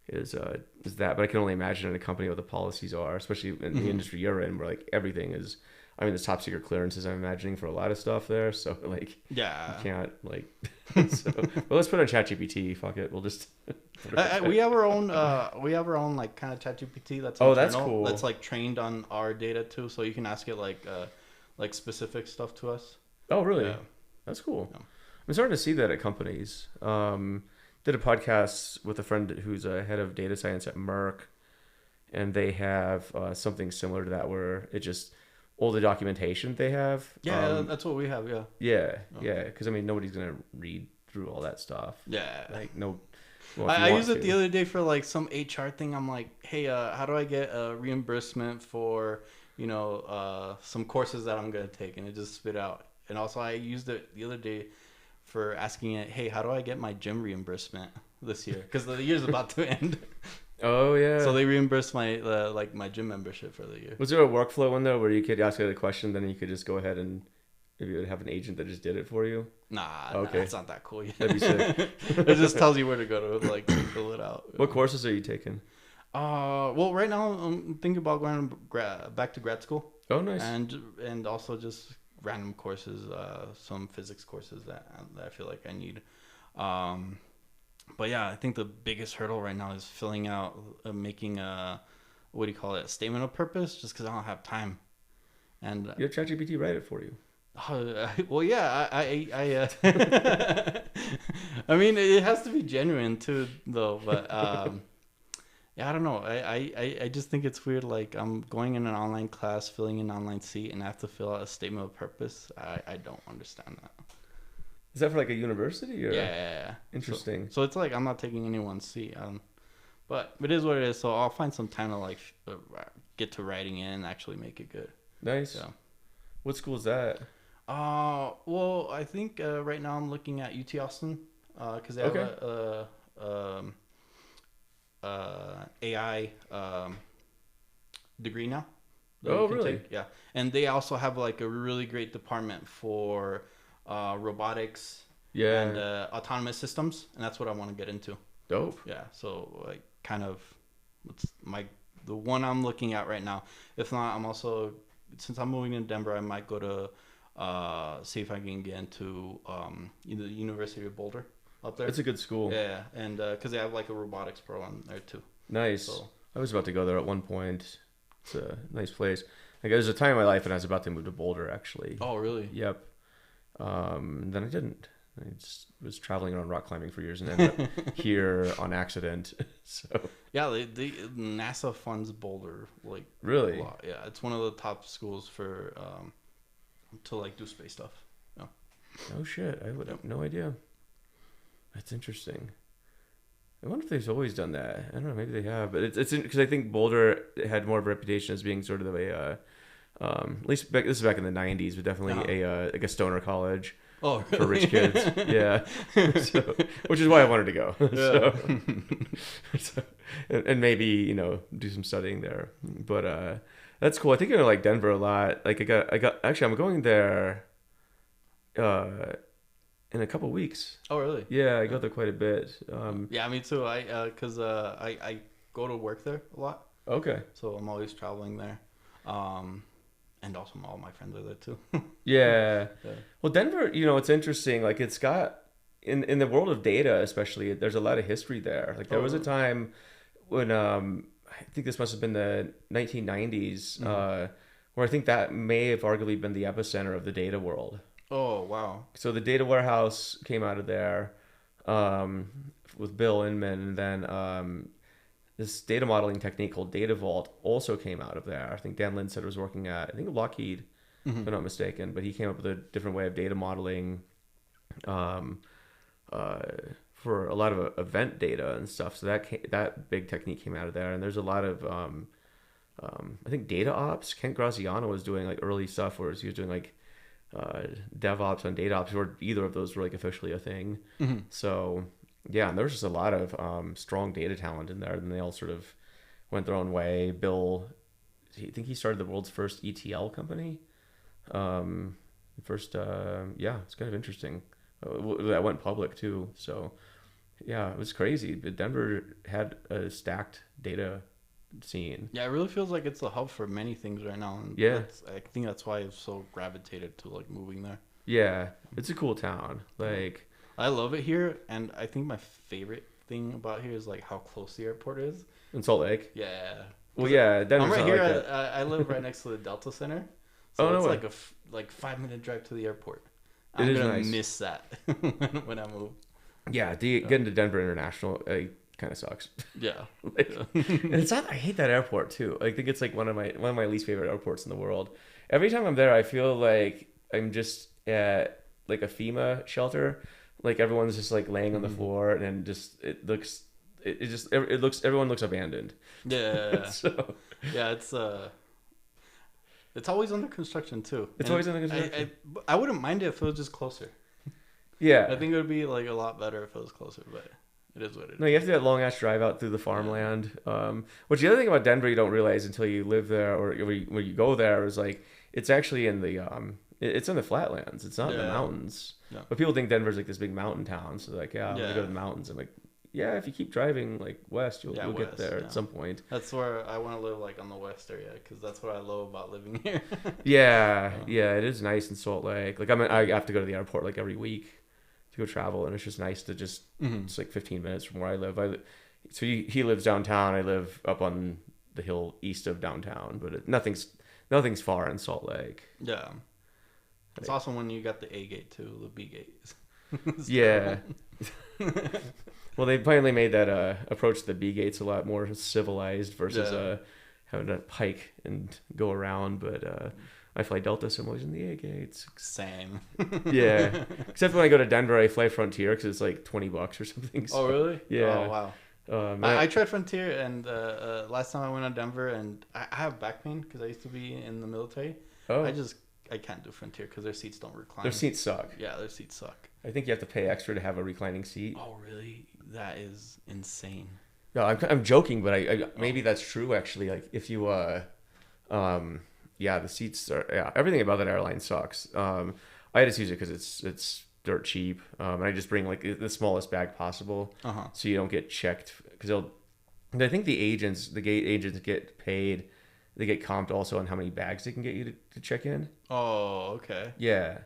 Is that? But I can only imagine in a company what the policies are, especially in the industry you're in, where like everything is I mean, there's top secret clearances, I'm imagining, for a lot of stuff there. So like, Yeah. you can't like. So, well, let's put on ChatGPT. Fuck it. We'll just. We have our own like kind of ChatGPT that's Oh, internal, that's cool. that's like trained on our data too, so you can ask it like specific stuff to us. Oh, really? Yeah. That's cool. Yeah. I'm starting to see that at companies. Did a podcast with a friend who's a head of data science at Merck, and they have something similar to that where it just all the documentation they have. Yeah, that's what we have. Yeah. Yeah. Because I mean, nobody's gonna read through all that stuff. Yeah. Like no. Well, I used it the other day for like some HR thing. I'm like, hey, how do I get a reimbursement for some courses that I'm gonna take, and it just spit out. And also, I used it the other day for asking it, hey, how do I get my gym reimbursement this year? Because the year's about to end. Oh yeah. So they reimbursed my my gym membership for the year. Was there a workflow in there where you could ask it a question, then you could just go ahead and maybe you would have an agent that just did it for you? Nah, okay. It's not that cool yet. That'd be sick. It just tells you where to go to like fill it out. What courses are you taking? Well, right now I'm thinking about going back to grad school. Oh, nice. And also just random courses, some physics courses that I feel like I need. But yeah, I think the biggest hurdle right now is filling out, making a, what do you call it, a statement of purpose, just because I don't have time. And you have ChatGPT write it for you. Well, yeah, I I mean, it has to be genuine too, though. But yeah, I don't know. I just think it's weird. Like I'm going in an online class, filling in an online seat, and I have to fill out a statement of purpose. I don't understand that. Is that for like a university or? Yeah. Interesting. So it's like I'm not taking anyone's seat. But it is what it is. So I'll find some time to like get to writing in and actually make it good. Nice. So. What school is that? Well, I think right now I'm looking at UT Austin because they have a AI degree now. Oh, really? Yeah, and they also have like a really great department for robotics and autonomous systems, and that's what I want to get into. Dope. Yeah, so like kind of the one I'm looking at right now. If not, I'm also, since I'm moving in Denver, I might go to see if I can get into the University of Boulder up there. It's a good school. Yeah, and because they have like a robotics program there too. Nice. So. I was about to go there at one point. It's a nice place. Like, there was a time in my life when I was about to move to Boulder, actually. Oh, really? Yep. Then I didn't. I just was traveling around rock climbing for years and ended up here on accident. So. Yeah, they NASA funds Boulder like really. A lot. Yeah, it's one of the top schools for to like do space stuff. Yeah. Oh shit! I would have no idea. That's interesting. I wonder if they've always done that. I don't know. Maybe they have, but it's because I think Boulder had more of a reputation as being sort of a, at least back, this is back in the '90s, but definitely like a stoner college. Oh, really? For rich kids, yeah. So, which is why I wanted to go. Yeah. So, and maybe do some studying there. But that's cool. I think I like Denver a lot. Like I got actually I'm going there in a couple weeks. Oh, really? Yeah, I go there quite a bit. Yeah, me too. Because I go to work there a lot. Okay. So I'm always traveling there. And also all my friends are there too. Yeah. Well, Denver, it's interesting. Like it's got in the world of data, especially, there's a lot of history there. Like there was a time when I think this must have been the 1990s, where I think that may have arguably been the epicenter of the data world. Oh, wow. So the data warehouse came out of there with Bill Inman, and then this data modeling technique called Data Vault also came out of there. I think Dan Lindstedt was working at, I think, Lockheed, if I'm not mistaken, but he came up with a different way of data modeling for a lot of event data and stuff. So that big technique came out of there. And there's a lot of, I think, data ops. Kent Graziano was doing like early stuff where he was doing like DevOps and data ops, where either of those were like officially a thing. So yeah, and there was just a lot of strong data talent in there, and they all sort of went their own way. Bill, I think he started the world's first ETL company. It's kind of interesting. That went public too. So yeah, it was crazy. But Denver had a stacked data scene. Yeah, it really feels like it's a hub for many things right now. And Yeah. I think that's why I've so gravitated to like moving there. Yeah, it's a cool town. Like, I love it here, and I think my favorite thing about here is like how close the airport is. in Salt Lake. Yeah. Well, yeah, I'm Denver's right not here. like that. I live right next to the Delta Center, so Oh, no it's way. like a 5-minute drive to the airport. It I'm is gonna nice. miss that when I move. Yeah, getting to Denver International kind of sucks. Yeah. Like, and it's not. I hate that airport too. I think it's like one of my least favorite airports in the world. Every time I'm there, I feel like I'm just at like a FEMA shelter. Like everyone's just like laying on the floor, and just it looks everyone looks abandoned. Yeah. So Yeah, it's always under construction too. it's And always under construction. I wouldn't mind it if it was just closer. Yeah, I think it would be like a lot better if it was closer, but it is what it is. no, you have to do that long ass drive out through the farmland. Which the other thing about Denver you don't realize until you live there or when you go there is like it's actually in the it's in the flatlands. It's not in the Yeah. mountains. Yeah. But people think Denver's like this big mountain town. So they're like, yeah, I'm gonna go Yeah. to the mountains. I'm like, yeah, if you keep driving like west, you'll get west, there yeah. at some point. That's where I want to live, like on the west area, because that's what I love about living here. Yeah, it is nice in Salt Lake. Like I have to go to the airport like every week to go travel, and it's just nice to just it's like 15 minutes from where I live. So he lives downtown. I live up on the hill east of downtown, but nothing's far in Salt Lake. Yeah. It's awesome when you got the A gate too, the B gate. It's Yeah. Well, they finally made that approach to the B gates a lot more civilized versus having to hike and go around. But I fly Delta, so I'm always in the A gates. Same. Yeah, except when I go to Denver, I fly Frontier because it's like $20 or something. So, Oh really? Yeah. Oh wow. I I tried Frontier, and last time I went to Denver, and I have back pain because I used to be in the military. oh, I can't do Frontier because their seats don't recline. their seats suck. Yeah, their seats suck. I think you have to pay extra to have a reclining seat. Oh really? That is insane. No, I'm joking, but I maybe that's true actually. Like if you yeah, the seats are everything about that airline sucks. I just use it because it's dirt cheap. And I just bring like the smallest bag possible, so you don't get checked because I think the gate agents get paid. They get comped also on how many bags they can get you to check in. Oh okay. Yeah,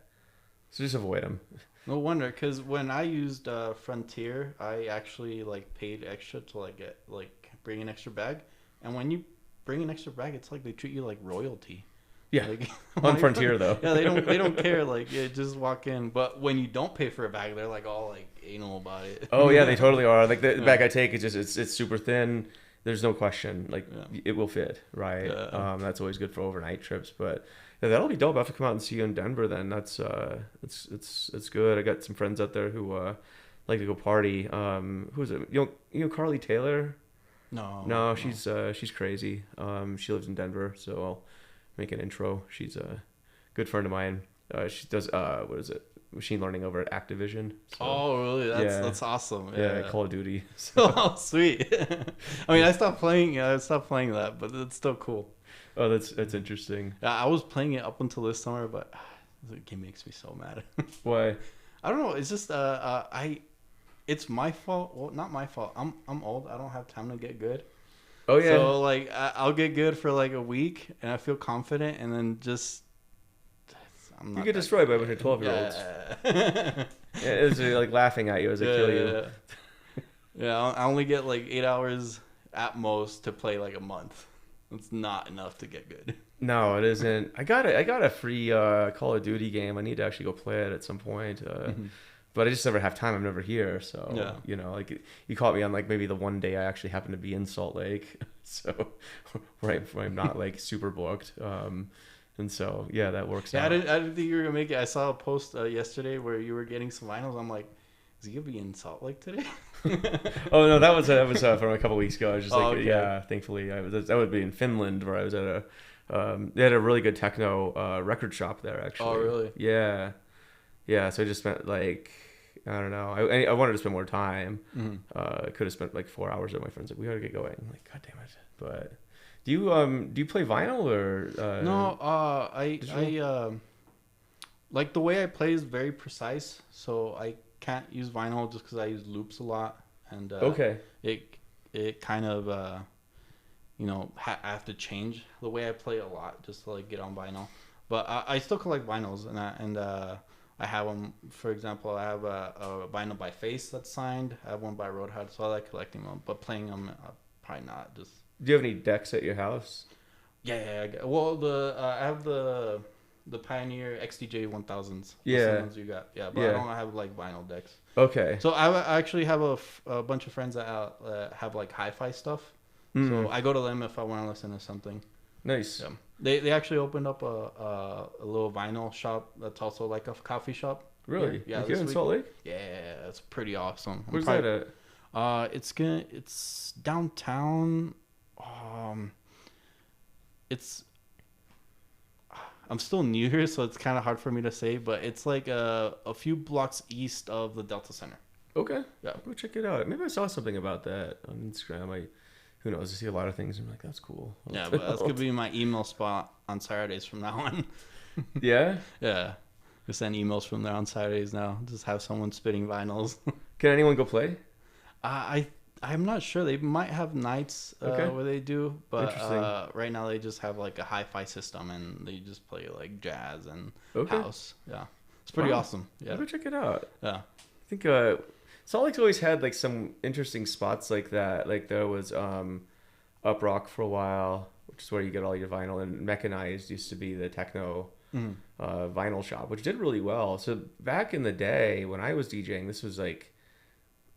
so just avoid them. No wonder, because when I used Frontier, I actually like paid extra to bring an extra bag, and when you bring an extra bag, it's like they treat you like royalty. Yeah, Like, on Frontier though. Yeah, they don't care. Like, yeah, just walk in. But when you don't pay for a bag, they're like all like anal about it. Oh yeah, they totally are. Like the bag I take is just it's super thin. There's no question. Like it will fit, right? Yeah. That's always good for overnight trips. But yeah, that'll be dope. I have to come out and see you in Denver. Then that's it's good. I got some friends out there who like to go party. Who is it? You know Carly Taylor? No, she's crazy. She lives in Denver, so I'll make an intro. She's a good friend of mine. She does what is it? Machine learning over at Activision. So, Oh, really? That's awesome. yeah, Call of Duty. So. Oh, sweet. I mean, I stopped playing that, but it's still cool. Oh, that's interesting. I was playing it up until this summer, but the game makes me so mad. Why? I don't know. It's just it's my fault. Well, not my fault. I'm old. I don't have time to get good. Oh yeah. So like I'll get good for like a week, and I feel confident, and then just you get destroyed by a bunch of 12-year-olds. Yeah. Yeah, it's like laughing at you as they kill you. Yeah, I only get like 8 hours at most to play like a month. It's not enough to get good. No, it isn't. I got a free Call of Duty game. I need to actually go play it at some point. But I just never have time. I'm never here, so you know, like you caught me on like maybe the one day I actually happen to be in Salt Lake, so where I'm not like super booked. And so yeah, that works out. I didn't think you were gonna make it. I saw a post yesterday where you were getting some vinyls. I'm like, is he gonna be in Salt Lake today? Oh no, that was from a couple weeks ago. I was just like, okay. yeah, thankfully that would be in Finland where I was at they had a really good techno record shop there actually. Oh really? Yeah. So I just spent like I don't know. I wanted to spend more time. I could have spent like 4 hours with my friends. Like we gotta get going. I'm like God damn it. But do you play vinyl or no? I like the way I play is very precise, so I can't use vinyl just because I use loops a lot, and okay. it kind of I have to change the way I play a lot just to like get on vinyl. But I still collect vinyls, and I have them. For example, I have a vinyl by Face that's signed. I have one by Roadhouse, so I like collecting them. But playing them, probably not. Just Do you have any decks at your house? yeah. Well, I have the Pioneer XDJ 1000s. Yeah. The ones you got. Yeah, but I don't have like vinyl decks. Okay. So I actually have a bunch of friends that have like hi-fi stuff. So I go to them if I want to listen to something. Nice. Yeah. They actually opened up a little vinyl shop that's also like a coffee shop. Really? Yeah. Like here in Salt Lake? Yeah, it's pretty awesome. Where's that at? It's downtown. I'm still new here, so it's kind of hard for me to say, but it's like a few blocks east of the Delta Center. Okay. Yeah. I'll go check it out. Maybe I saw something about that on Instagram. Who knows? I see a lot of things and I'm like, that's cool. Yeah, but that's gonna be my email spot on Saturdays from now on. Yeah? Yeah. We send emails from there on Saturdays now. Just have someone spitting vinyls. Can anyone go play? I'm not sure. They might have nights where they do, but Interesting. right now they just have like a hi-fi system and they just play like jazz and house. Yeah, it's pretty awesome. Yeah, I'll go check it out. Yeah, I think Salt Lake's always had like some interesting spots like that. Like there was Up Rock for a while, which is where you get all your vinyl, and Mechanized used to be the techno vinyl shop, which did really well. So back in the day when I was DJing, this was like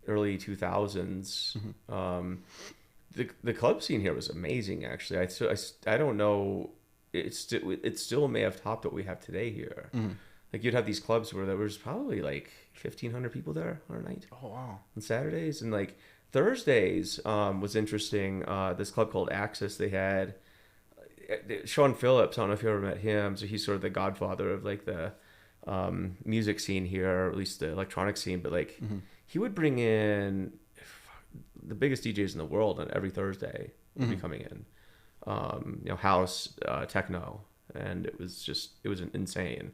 early 2000s. The club scene here was amazing. Actually, I don't know. It still may have topped what we have today here. Like you'd have these clubs where there was probably like 1,500 people there on a night. Oh wow! On Saturdays and like Thursdays was interesting. This club called Axis. They had Sean Phillips. I don't know if you ever met him. So he's sort of the godfather of like the music scene here, or at least the electronic scene. But like he would bring in the biggest DJs in the world on every Thursday would be coming in. House, techno, and it was insane.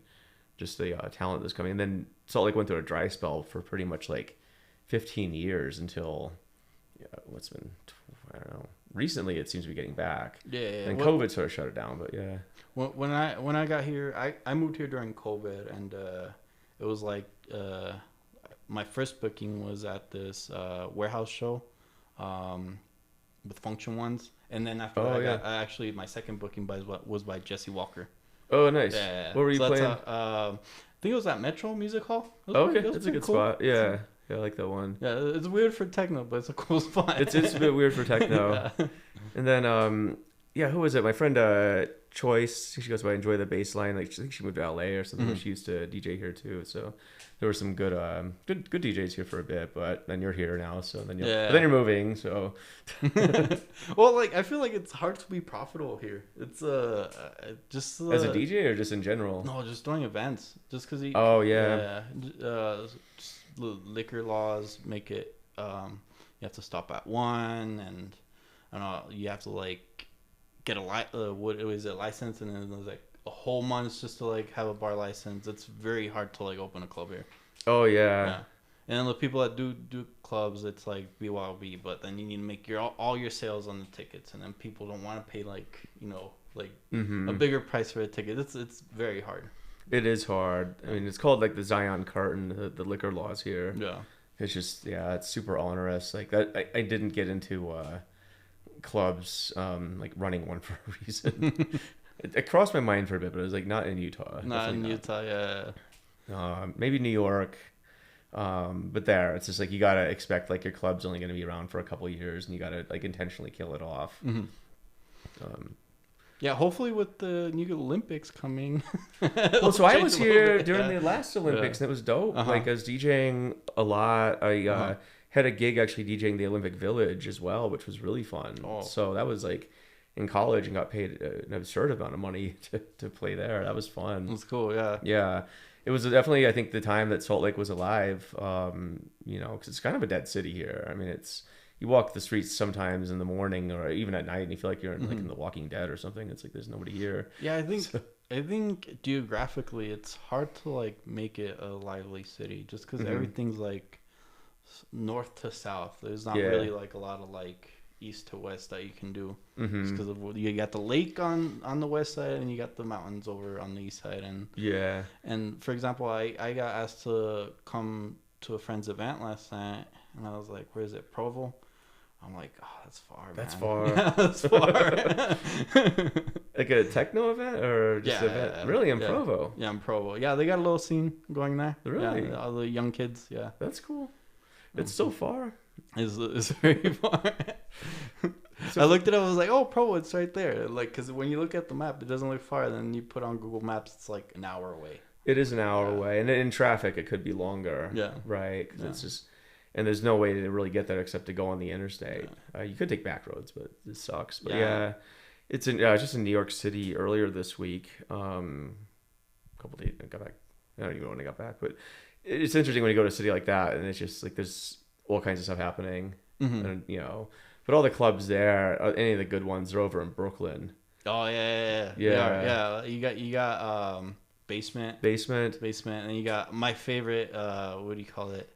Just the talent that's coming. And then Salt Lake went through a dry spell for pretty much like 15 years until I don't know. Recently, it seems to be getting back. Yeah. And COVID sort of shut it down, but yeah. When I got here, I moved here during COVID, and it was like my first booking was at this warehouse show with Function Ones, and then after that, my second booking was by Jesse Walker. Oh, nice. Yeah. What were you playing? I think it was at Metro Music Hall. Okay, that's a good spot. Yeah, I like that one. Yeah, it's weird for techno, but it's a cool spot. It's a bit weird for techno. Yeah. And then, who was it? My friend Choice. She goes by Enjoy the Bassline. Like, I think she moved to LA or something. She used to DJ here too. So there were some good DJs here for a bit. But then you're here now, so then you're moving. So well, like I feel like it's hard to be profitable here. It's just as a DJ or just in general. No, just doing events. Just because liquor laws make it you have to stop at 1, and I don't know, you have to like get a license, and then there's like a whole month just to like have a bar license. It's very hard to like open a club here. Oh yeah. And then the people that do clubs, it's like BYOB, but then you need to make all your sales on the tickets, and then people don't want to pay a bigger price for a ticket. It's very hard. It is hard. I mean, it's called like the Zion Carton, the liquor laws here. Yeah. It's just, it's super onerous. Like that, I didn't get into clubs, like running one for a reason. It crossed my mind for a bit, but it was like not in Utah. Not in Utah, yeah. Maybe New York. But there, it's just like you gotta expect like your club's only gonna be around for a couple of years, and you gotta like intentionally kill it off. Yeah, hopefully with the new Olympics coming. Well, so I was here during the last Olympics, and it was dope. Like I was DJing a lot. I had a gig actually DJing the Olympic Village as well, which was really fun. So that was like in college, and got paid an absurd amount of money to play there. That was fun. That's cool. Yeah. Yeah. It was definitely, I think, the time that Salt Lake was alive, because it's kind of a dead city here. I mean, you walk the streets sometimes in the morning or even at night, and you feel like you're in, like in The Walking Dead or something. It's like there's nobody here. Yeah, I think geographically it's hard to like make it a lively city just because everything's like north to south. There's not really like a lot of like east to west that you can do. Mm-hmm. Because you got the lake on the west side, and you got the mountains over on the east side. And for example, I got asked to come to a friend's event last night, and I was like, "Where is it? Provo?" I'm like, "Oh, that's far, man." That's far. Yeah, that's far. Like a techno event or just Yeah, an event? Really, in yeah. Provo? Yeah, in Provo. Yeah, they got a little scene going there. Really? Yeah, all the young kids. Yeah, That's cool. It's so far. it's very far. I looked it up. I was like, "Oh, Provo, it's right there." Like, because when you look at the map, it doesn't look far. Then you put on Google Maps, it's like an hour away. It is an hour away, and in traffic, it could be longer. Yeah. Right. 'Cause Yeah. it's just, and there's no way to really get there except to go on the interstate. You could take back roads, but it sucks. But yeah, it's just in New York City earlier this week. A couple days I got back. I don't even know when I got back, but it's interesting when you go to a city like that, and it's just like there's all kinds of stuff happening, and but all the clubs there, any of the good ones, are over in Brooklyn. Oh yeah. You got basement, and you got my favorite. What do you call it?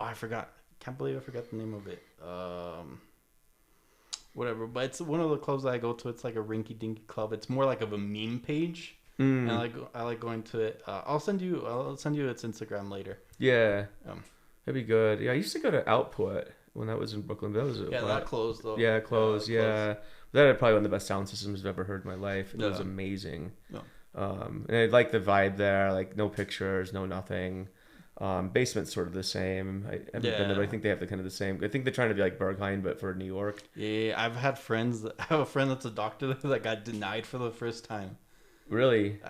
Oh, I forgot. Can't believe I forgot the name of it. Whatever. But it's one of the clubs that I go to. It's like a rinky dinky club. It's more like of a meme page. And I like going to it. I'll send you its Instagram later. Yeah. That'd be good. Yeah, I used to go to Output when that was in Brooklyn. That was that closed though. Yeah, closed. Yeah. That had probably one of the best sound systems I've ever heard in my life. It was amazing. Yeah. And I like the vibe there. Like no pictures, no nothing. Basement's sort of the same. I haven't been there, but I think they have the kind of the same. I think they're trying to be like Berghain, but for New York. Yeah, I have a friend that's a doctor that got denied for the first time. Really?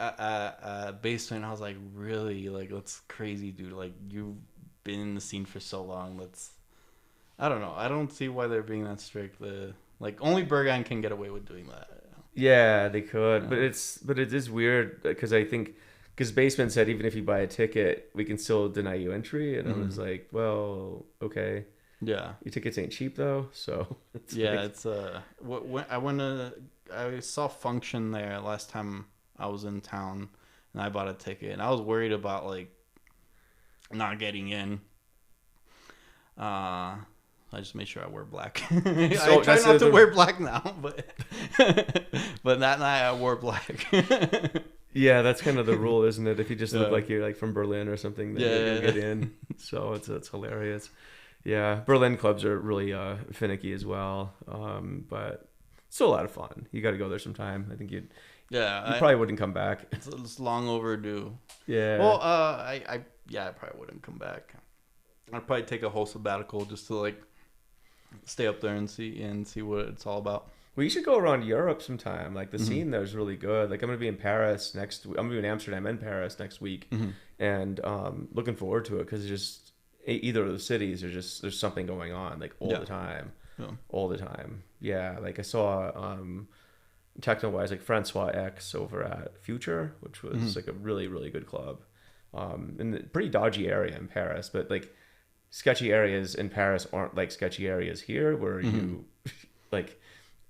Basement. I was like, really? Like, that's crazy, dude. Like, you've been in the scene for so long. I don't know. I don't see why they're being that strict. Like, only Berghain can get away with doing that. Yeah, they could, but it is weird because Basement said even if you buy a ticket, we can still deny you entry, and I was like, well, okay. Yeah. Your tickets ain't cheap though, so I saw Function there last time I was in town, and I bought a ticket, and I was worried about like not getting in. I just made sure I wear black. I try not to wear black now, but that night I wore black. Yeah, that's kind of the rule, isn't it? If you just look like you're like from Berlin or something, then you'll get in. So it's hilarious. Yeah, Berlin clubs are really finicky as well, but still a lot of fun. You got to go there sometime. I think you probably wouldn't come back. It's long overdue. Yeah. Well, I probably wouldn't come back. I'd probably take a whole sabbatical just to like stay up there and see what it's all about. Well, you should go around Europe sometime. Like the scene there is really good. Like I'm gonna be in Paris I'm gonna be in Amsterdam and Paris next week, and looking forward to it because it's just either of the cities there's something going on like all the time, all the time. Yeah, like I saw techno wise like Francois X over at Future, which was like a really really good club, in a pretty dodgy area in Paris, but like sketchy areas in Paris aren't like sketchy areas here where you like.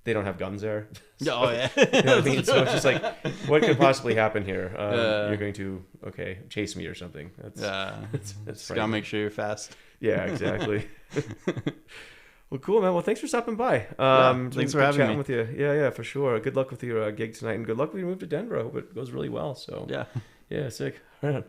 They don't have guns there. So, oh yeah. You know what I mean? So it's just like, what could possibly happen here? You're going to chase me or something. That's gotta make sure you're fast. Yeah, exactly. Well, cool, man. Well, thanks for stopping by. Thanks for having me. With you. Yeah, for sure. Good luck with your gig tonight, and good luck with your move to Denver. I hope it goes really well. So yeah, sick. All right.